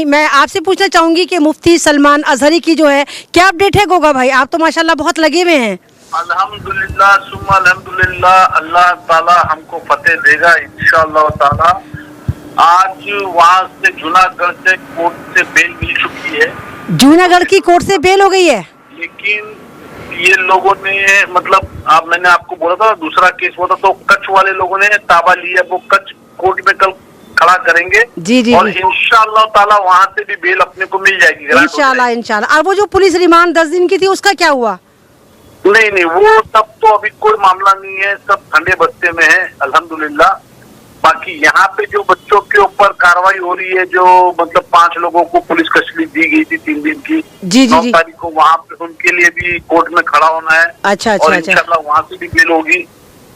मैं आपसे पूछना चाहूंगी कि मुफ्ती सलमान अजहरी की जो है क्या अपडेट है गोगा भाई? आप तो माशाल्लाह बहुत लगे हुए हैं। अल्हम्दुलिल्लाह सुम्मा अल्हम्दुलिल्लाह, अल्लाह ताला हमको फतेह देगा इंशाअल्लाह ताला। आज वहाँ से जूनागढ़ से कोर्ट से बेल मिल चुकी है। जूनागढ़ की कोर्ट से बेल हो गई है, लेकिन ये लोगों ने मतलब मैंने आपको बोला था दूसरा केस हुआ था, तो कच्छ वाले लोगों ने ताबा लिया, वो कच्छ कोर्ट में कल खड़ा करेंगे। जी जी और इंशाअल्लाह ताला वहाँ से भी बेल अपने को मिल जाएगी इंशाल्लाह इंशाल्लाह। और वो जो पुलिस रिमांड 10 दिन की थी उसका क्या हुआ? नहीं, वो सब तो अभी कोई मामला नहीं है, सब ठंडे बस्ते में है अल्हम्दुलिल्लाह। बाकी यहाँ पे जो बच्चों के ऊपर कार्रवाई हो रही है, जो मतलब 5 लोगों को पुलिस कस्टडी दी गई थी 3 दिन की, जी 9 तारीख को वहाँ पे उनके लिए भी कोर्ट में खड़ा होना है। अच्छा और इंशाल्लाह वहाँ से भी बेल होगी।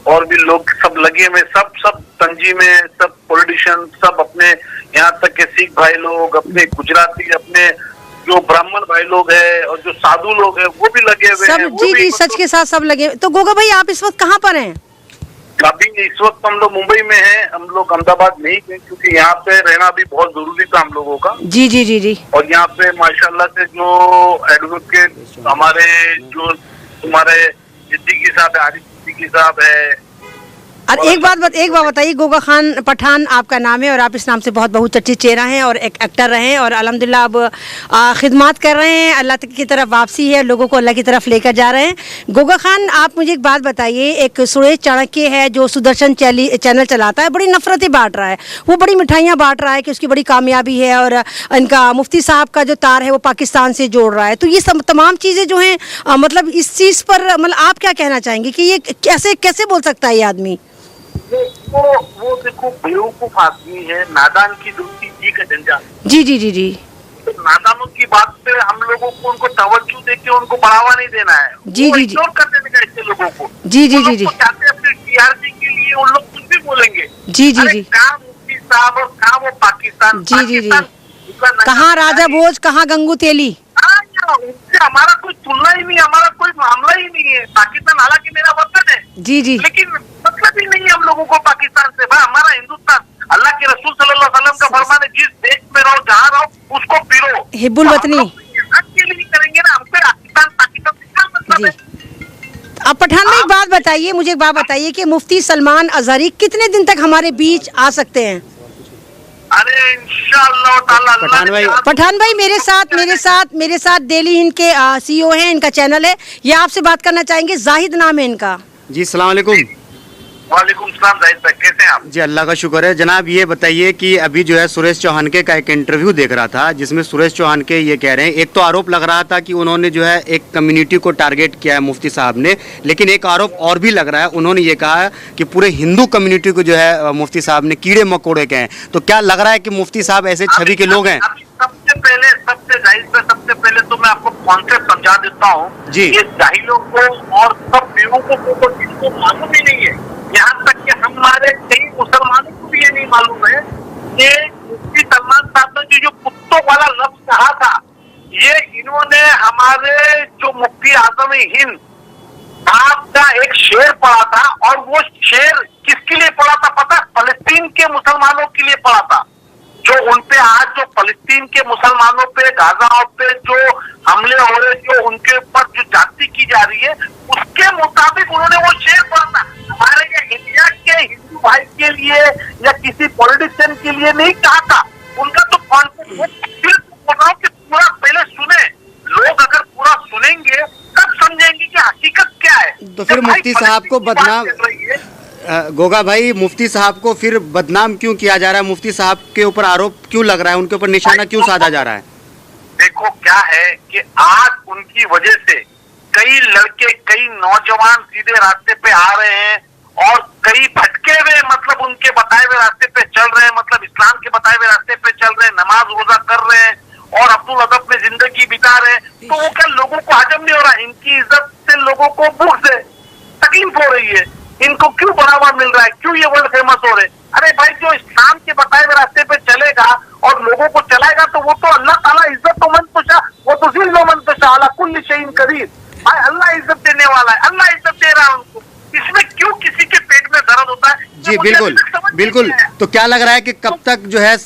और भी लोग सब लगे में, सब तंजीमें, सब पॉलिटिशियन, सब अपने यहाँ तक के सिख भाई लोग, अपने गुजराती, अपने जो ब्राह्मण भाई लोग हैं और जो साधु लोग हैं वो भी लगे हुए हैं। जी सच के साथ सब लगे। तो गोगा भाई आप इस वक्त कहाँ पर हैं? अभी इस वक्त हम लोग मुंबई में हैं, हम लोग अहमदाबाद नहीं गए क्योंकि यहाँ पे रहना भी बहुत जरूरी था हम लोगों का। जी। और यहाँ पे माशाल्लाह से जो एडवोकेट हमारे जो तुम्हारे सिद्दीकी साहब है, आरिफ सिद्दीकी साहब है। और एक बात बताइए, गोगा खान पठान आपका नाम है और आप इस नाम से बहुत बहुचर्चित चेहरा हैं और एक एक्टर रहे हैं और अल्हम्दुलिल्लाह अब खिदमत कर रहे हैं, अल्लाह की तरफ वापसी है, लोगों को अल्लाह की तरफ लेकर जा रहे हैं। गोगा खान आप मुझे एक बात बताइए, एक सुरेश चाणक्य है जो सुदर्शन चैनल चलाता है, बड़ी नफरतें बांट रहा है, वो बड़ी मिठाइयाँ बांट रहा है कि उसकी बड़ी कामयाबी है और इनका मुफ्ती साहब का जो तार है वो पाकिस्तान से जोड़ रहा है। तो ये सब तमाम चीज़ें जो हैं मतलब इस चीज़ पर मतलब आप क्या कहना चाहेंगे कि ये कैसे बोल सकता है ये आदमी? वो देखो बेवकूफ आदमी है, नादान की दोस्ती जी का जंजाल। जी। तो नादानों की बात पे हम लोगों को उनको तवज्जो देके उनको बढ़ावा नहीं देना है। जी इग्नोर कर देने का ऐसे लोगों को। जी चाहते अपने टीआरपी के लिए उन लोग कुछ भी बोलेंगे। जी कहाँ मुफ्ती साहब और कहाँ वो पाकिस्तान। जी कहाँ राजा भोज, कहाँ गंगू तेली। उनसे हमारा कोई तुलना ही नहीं, हमारा कोई मामला ही नहीं है। पाकिस्तान हालांकि मेरा वतन है, जी लेकिन मतलब ही नहीं है हम लोगों को पाकिस्तान से। भाई हमारा हिंदुस्तान, अल्लाह के रसूल सल्लल्लाहु अलैहि वसल्लम का फरमान है, जिस देश में रहो जहाँ रहो उसको पिरो, हिब्बुल वतनी के लिए करेंगे ना। हमसे पाकिस्तान से क्या मतलब है? अब पठान भाई एक बात बताइए, मुझे एक बात बताइए कि मुफ्ती सलमान अजहरी कितने दिन तक हमारे बीच आ सकते हैं? अरे इंशाअल्लाह ताला। पठान भाई मेरे साथ दिल्ली इनके सीईओ हैं, इनका चैनल है, ये आपसे बात करना चाहेंगे। जाहिद नाम है इनका। जी सलाम अलैकुम। वालेकुम सलाम जाहिद भाई, कैसे हैं आप? जी अल्लाह का शुक्र है जनाब। ये बताइए कि अभी जो है सुरेश चौहान के का एक इंटरव्यू देख रहा था जिसमें सुरेश चौहान के ये कह रहे हैं, एक तो आरोप लग रहा था कि उन्होंने जो है एक कम्युनिटी को टारगेट किया है मुफ्ती साहब ने, लेकिन एक आरोप और भी लग रहा है, उन्होंने ये कहा कि पूरे हिंदू कम्युनिटी को जो है मुफ्ती साहब ने कीड़े मकोड़े कहे हैं। तो क्या लग रहा है कि मुफ्ती साहब ऐसे छवि के लोग हैं? सबसे पहले तो मैं आपको कॉन्सेप्ट समझा देता हूँ जी। ये जाहिलों को और सब बेवकूफों को जिनको मालूम ही नहीं है, यहाँ तक कि हमारे कई मुसलमानों को भी ये नहीं मालूम है कि मुफ्ती सलमान साहब ने जो कुत्तों वाला लफ्ज कहा था, ये इन्होंने हमारे जो मुफ्ती आजम हिंद आपका एक शेर पढ़ा था। और वो शेर किसके लिए पढ़ा था पता? फलस्तीन के मुसलमानों के लिए पढ़ा था। जो उनपे आज जो फलस्तीन के मुसलमानों पे, गाजा पे जो हमले हो रहे, जो उनके ऊपर जो जाति की जा रही है, उसके मुताबिक उन्होंने वो शेर पढ़ा था। हमारे ये इंडिया के हिंदू भाई के लिए या किसी पॉलिटिशियन के लिए नहीं कहा था। उनका तो कॉन्सेप्ट पूरा पहले सुने लोग, अगर पूरा सुनेंगे तब समझेंगे कि हकीकत क्या है। तो फिर मुफ्ती साहब को बदनाम, गोगा भाई मुफ्ती साहब को फिर बदनाम क्यों किया जा रहा है? मुफ्ती साहब के ऊपर आरोप क्यों लग रहा है? उनके ऊपर निशाना क्यों साधा जा रहा है? देखो क्या है कि आज उनकी वजह से कई लड़के, कई नौजवान सीधे रास्ते पे आ रहे हैं और कई भटके हुए मतलब उनके बताए हुए रास्ते पे चल रहे हैं, मतलब इस्लाम के बताए हुए रास्ते पे चल रहे हैं, नमाज रोजा कर रहे हैं और अब्दुल अदब में जिंदगी बिता रहे हैं। तो वो क्या लोगों को हजम नहीं हो रहा? इनकी इज्जत से लोगों को बुग़्ज़ है, तकलीफ हो रही है, इनको क्यों बढ़ावा मिल रहा है, क्यों ये वर्ल्ड फेमस हो रहे? अरे भाई जो इस्लाम के बताए हुए रास्ते पे चलेगा और लोगों को चलाएगा तो वो तो अल्लाह ताला इज्जत तो मन तुशा वो तो जिल्लो मन तुशा अला कुल्ली शैइन कदीर। भाई अल्लाह इज्जत देने वाला है, अल्लाह इज्जत दे रहा है उनको। इसमें क्यों किसी के पेट में दर्द होता है? जी बिल्कुल। बिल्कुल। तो क्या लग रहा है कि कब तक जो है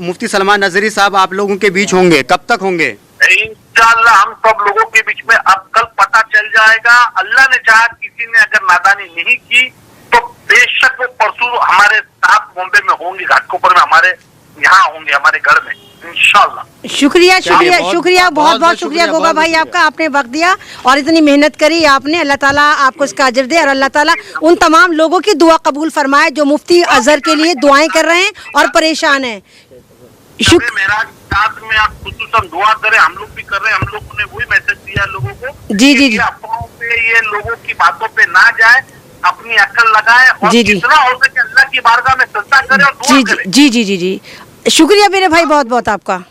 मुफ्ती सलमान नजरी साहब आप लोगों के बीच होंगे, कब तक होंगे? इंशाअल्लाह हम सब लोगों के बीच में अब कल पता चल जाएगा। अल्लाह ने चाहा, किसी ने अगर नादानी नहीं की तो बेशक वो परसों हमारे साथ बॉम्बे में होंगे, घाटकोपर में हमारे यहाँ होंगे, हमारे घर में इंशाअल्लाह। शुक्रिया शुक्रिया, बहुत बहुत शुक्रिया गोगा भाई आपका, आपने वक्त दिया और इतनी मेहनत करी आपने। अल्लाह ताला आपको इसका अजर दे और अल्लाह ताला उन तमाम लोगों की दुआ कबूल फरमाए जो मुफ्ती अजहर के लिए दुआएं कर रहे हैं और परेशान हैं। मेरा साथ में आप खुसूसन दुआ करें, हम लोग भी कर रहे हैं। हम लोगों ने वही मैसेज दिया लोगों को, जी अफवाहों पे, ये लोगों की बातों पे ना जाए, अपनी अक्ल लगाए और जितना हो सके अल्लाह की बारगाह में सजदा करें और दुआ करें। जी, शुक्रिया मेरे भाई, बहुत बहुत आपका।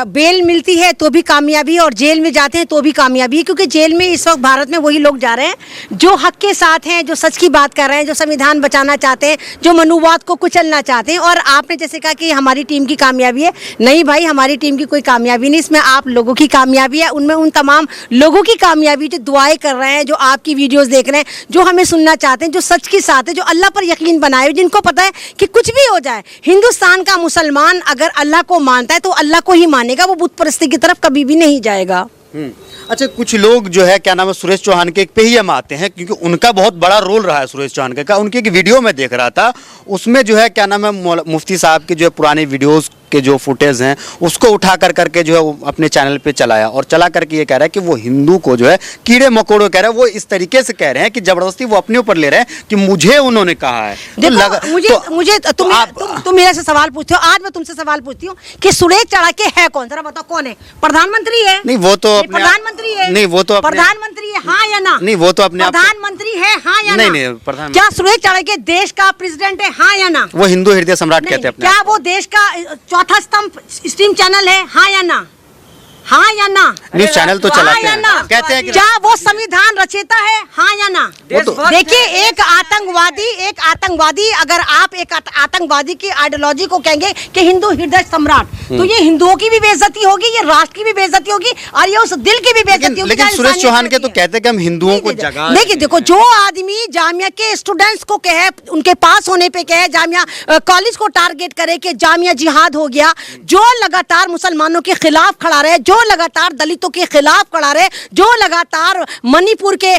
बेल मिलती है तो भी कामयाबी और जेल में जाते हैं तो भी कामयाबी, क्योंकि जेल में इस वक्त भारत में वही लोग जा रहे हैं जो हक के साथ हैं, जो सच की बात कर रहे हैं, जो संविधान बचाना चाहते हैं, जो मनुवाद को कुचलना चाहते हैं। और आपने जैसे कहा कि हमारी टीम की कामयाबी है, नहीं भाई हमारी टीम की कोई कामयाबी नहीं, इसमें आप लोगों की कामयाबी है। उनमें उन तमाम लोगों की कामयाबी जो दुआएं कर रहे हैं, जो आपकी वीडियोज़ देख रहे हैं, जो हमें सुनना चाहते हैं, जो सच के साथ है, जो अल्लाह पर यकीन बनाए, जिनको पता है कि कुछ भी हो जाए हिंदुस्तान का मुसलमान अगर अल्लाह को मानता है तो अल्लाह को ही मानेगा, वो बुत परस्ती की तरफ कभी भी नहीं जाएगा। अच्छा, कुछ लोग जो है क्या नाम है सुरेश चौहान के पे ही हम आते हैं, क्योंकि उनका बहुत बड़ा रोल रहा है सुरेश चौहान का। उनकी एक वीडियो में देख रहा था, उसमें जो है क्या नाम है मुफ्ती साहब के जो है पुराने वीडियोस के जो फुटेज हैं उसको उठा करके जो है वो अपने चैनल पे चलाया और चला करके ये कह रहा है कि वो हिंदू को जो है कीड़े मकोड़े कह रहा है। वो इस तरीके से कह रहे हैं कि जबरदस्ती वो अपने ऊपर ले रहे हैं कि मुझे उन्होंने कहा है। तुम मेरे से सवाल पूछते हो, आज मैं तुमसे सवाल पूछती हूँ कि सुरेश चढ़ाके है कौन, जरा बताओ कौन है? प्रधानमंत्री है? नहीं वो तो प्रधानमंत्री है, नहीं वो तो प्रधानमंत्री है, हाँ या ना? नहीं वो तो अपने प्रधानमंत्री है, हाँ या ना? नहीं प्रधान, क्या सुरेश चढ़ाके देश का प्रेसिडेंट है, हाँ या ना? वो हिंदू हृदय सम्राट कहते हैं। क्या वो देश का चौथा स्तंभ स्ट्रीम चैनल है, हाँ या ना? हाँ या ना? न्यूज चैनल तो चलाते हैं, कहते हैं कि क्या वो संविधान रचेता है, हाँ या ना? देखिए एक आतंकवादी अगर आप एक आतंकवादी की आइडियोलॉजी को कहेंगे कि हिंदू हृदय सम्राट, तो ये हिंदुओं की भी बेइज्जती होगी, ये राष्ट्र की भी बेइज्जती होगी और ये उस दिल की भी बेइज्जती होगी। लेकिन सुरेश चौहान के तो कहते हैं कि हम हिंदुओं को जगा। देखिए देखो, जो आदमी जामिया के स्टूडेंट्स को कहे, उनके पास होने पे कहे, जामिया कॉलेज को टारगेट करे कि जामिया जिहाद हो गया, जो लगातार मुसलमानों के खिलाफ खड़ा रहे, जो लगातार दलितों के खिलाफ खड़ा रहे, जो लगातार मणिपुर के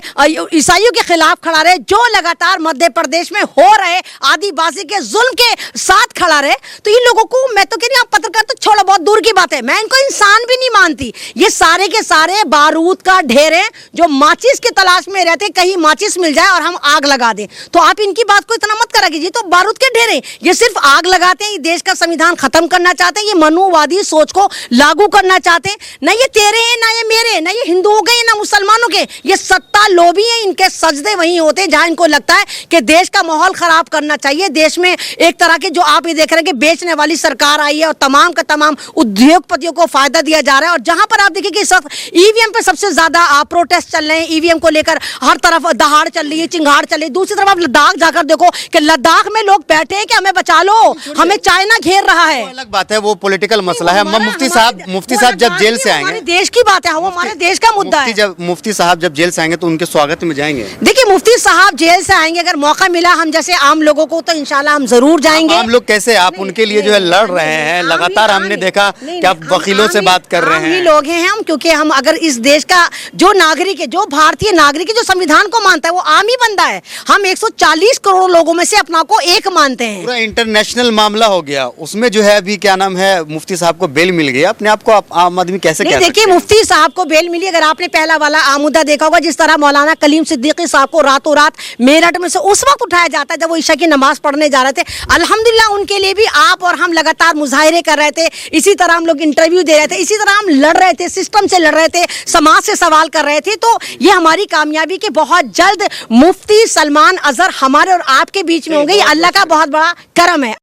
ईसाइयों के खिलाफ खड़ा रहे, जो लगातार मध्य प्रदेश में हो रहे आदिवासी के जुल्म के साथ खड़ा रहे, तो इन लोगों को मैं तो कह रही हूँ, पत्रकार तो छोड़ो, बहुत दूर की बात है, मैं इनको इंसान भी नहीं मानती। ये सारे के सारे बारूद का ढेर है जो माचिस की तलाश में रहते, कहीं माचिस मिल जाए और हम आग लगा दें। तो आप इनकी बात को इतना मत करा कीजिए, तो बारूद के ढेर है, ये सिर्फ आग लगाते हैं, ये देश का संविधान खत्म करना चाहते हैं, ये मनुवादी सोच को लागू करना चाहते हैं। ना ये तेरे हैं, ना ये मेरे, ना ये हिंदुओं के, ना मुसलमानों के, ये सत्ता लोभी है, इनके सजदे वहीं होते हैं जहां इनको लगता है कि देश का माहौल खराब करना चाहिए। देश में एक तरह के जो आप ये देख रहे हैं कि बेचने वाली सरकार आई है और तमाम का तमाम उद्योगपतियों को फायदा दिया जा रहा है। और जहां पर आप देखिए कि इस वक्त ईवीएम पे सबसे ज्यादा प्रोटेस्ट चल रहे हैं, ईवीएम को लेकर हर तरफ दहाड़ चल रही है, चिंगाड़ चल रही है। दूसरी तरफ आप लद्दाख जाकर देखो कि लद्दाख में लोग बैठे हैं कि हमें बचा लो, हमें चाइना घेर रहा है। अलग बात है, वो पॉलिटिकल मसला है। मुफ्ती साहब जब जेल से आएंगे, हमारे देश की बात है, वो हमारे देश का मुद्दा है। मुफ्ती साहब जब जेल से आएंगे तो उनके स्वागत में जाएंगे। देखिए मुफ्ती साहब जेल से आएंगे, अगर मौका मिला हम जैसे आम लोगों को, तो इंशाल्लाह हम जरूर जाएंगे। आम लोग कैसे, आप उनके लिए जो है लड़ रहे हैं लगातार, हमने देखा कि आप वकीलों से बात कर रहे हैं। लोग हैं हम, क्योंकि हम अगर इस देश का जो नागरिक है, जो भारतीय नागरिक है, जो संविधान को मानता है, वो आम ही बंदा है। हम 140 करोड़ लोगों में से अपना को एक मानते हैं। पूरा इंटरनेशनल मामला हो गया, उसमें जो है अभी क्या नाम है मुफ्ती साहब को बेल मिल गया, अपने आप को आम आदमी कैसे कह सकते हैं? देखिए मुफ्ती साहब को बेल मिली, अगर आपने पहला वाला मुद्दा देखा होगा, जिस तरह मौलाना कलीम सिद्दीकी साहब को रातों रात मेरठ में से उस वक्त उठाया जाता है जब वो ईशा की नमाज पढ़ने जा रहे थे। अल्हम्दुलिल्लाह उनके लिए भी आप और हम लगातार मुजाहिरे कर रहे थे, इसी तरह हम लोग इंटरव्यू दे रहे थे, इसी तरह हम लड़ रहे थे, सिस्टम से लड़ रहे थे, समाज से सवाल कर रहे थे। तो ये हमारी कामयाबी के बहुत जल्द मुफ्ती सलमान अजहर हमारे और आपके बीच में होंगे, ये अल्लाह का बहुत बड़ा करम है।